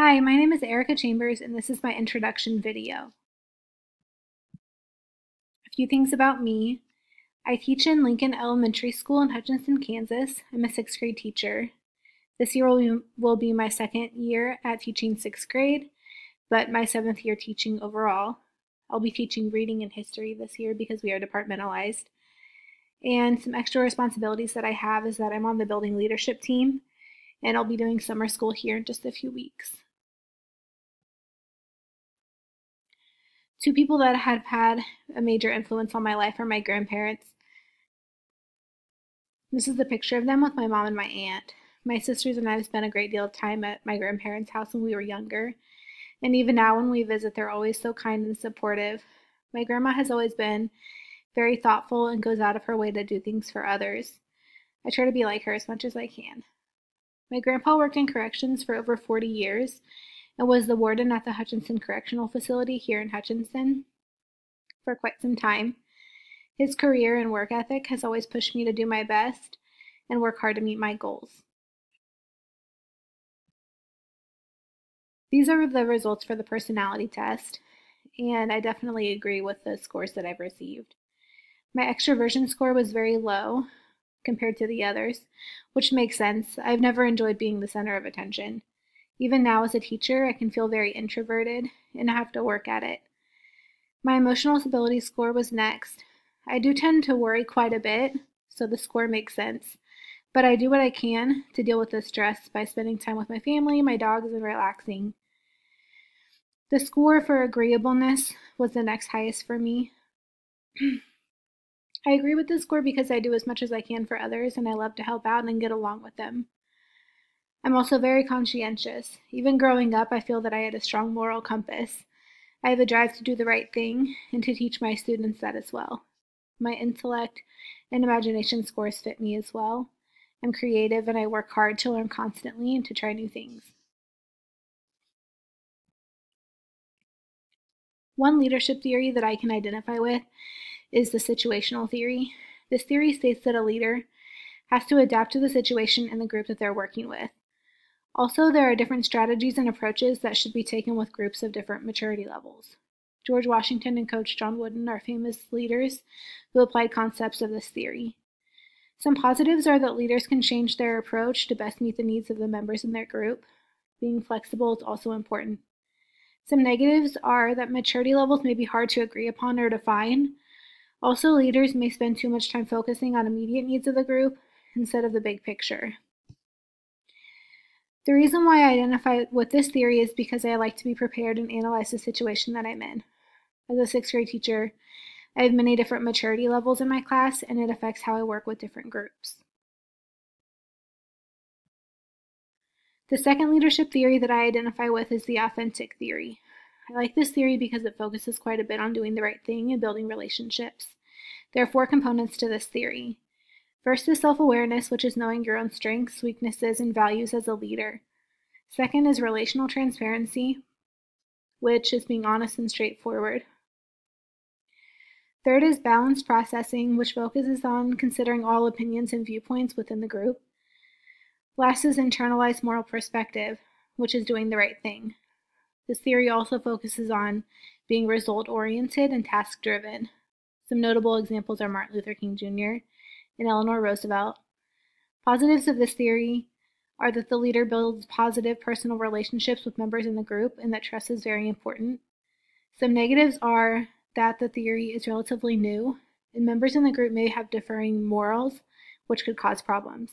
Hi, my name is Erica Chambers, and this is my introduction video. A few things about me. I teach in Lincoln Elementary School in Hutchinson, Kansas. I'm a 6th grade teacher. This year will be my 2nd year at teaching 6th grade, but my 7th year teaching overall. I'll be teaching reading and history this year because we are departmentalized. And some extra responsibilities that I have is that I'm on the building leadership team, and I'll be doing summer school here in just a few weeks. Two people that have had a major influence on my life are my grandparents. This is a picture of them with my mom and my aunt. My sisters and I have spent a great deal of time at my grandparents' house when we were younger, and even now when we visit, they're always so kind and supportive. My grandma has always been very thoughtful and goes out of her way to do things for others. I try to be like her as much as I can. My grandpa worked in corrections for over 40 years and was the warden at the Hutchinson Correctional Facility here in Hutchinson for quite some time. His career and work ethic has always pushed me to do my best and work hard to meet my goals. These are the results for the personality test, and I definitely agree with the scores that I've received. My extroversion score was very low compared to the others, which makes sense. I've never enjoyed being the center of attention. Even now as a teacher, I can feel very introverted and I have to work at it. My emotional stability score was next. I do tend to worry quite a bit, so the score makes sense. But I do what I can to deal with the stress by spending time with my family, my dogs, and relaxing. The score for agreeableness was the next highest for me. I agree with this score because I do as much as I can for others and I love to help out and get along with them. I'm also very conscientious. Even growing up, I feel that I had a strong moral compass. I have a drive to do the right thing and to teach my students that as well. My intellect and imagination scores fit me as well. I'm creative and I work hard to learn constantly and to try new things. One leadership theory that I can identify with is the situational theory. This theory states that a leader has to adapt to the situation and the group that they're working with. Also, there are different strategies and approaches that should be taken with groups of different maturity levels. George Washington and Coach John Wooden are famous leaders who applied concepts of this theory. Some positives are that leaders can change their approach to best meet the needs of the members in their group. Being flexible is also important. Some negatives are that maturity levels may be hard to agree upon or define. Also, leaders may spend too much time focusing on immediate needs of the group instead of the big picture. The reason why I identify with this theory is because I like to be prepared and analyze the situation that I'm in. As a 6th grade teacher, I have many different maturity levels in my class, and it affects how I work with different groups. The second leadership theory that I identify with is the authentic theory. I like this theory because it focuses quite a bit on doing the right thing and building relationships. There are 4 components to this theory. First is self-awareness, which is knowing your own strengths, weaknesses, and values as a leader. Second is relational transparency, which is being honest and straightforward. Third is balanced processing, which focuses on considering all opinions and viewpoints within the group. Last is internalized moral perspective, which is doing the right thing. This theory also focuses on being result-oriented and task-driven. Some notable examples are Martin Luther King Jr. and Eleanor Roosevelt. Positives of this theory are that the leader builds positive personal relationships with members in the group and that trust is very important. Some negatives are that the theory is relatively new and members in the group may have differing morals, which could cause problems.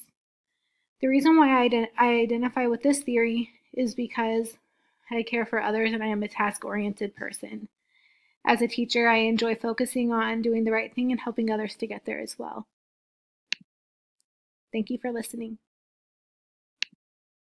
The reason why I identify with this theory is because I care for others and I am a task-oriented person. As a teacher, I enjoy focusing on doing the right thing and helping others to get there as well. Thank you for listening.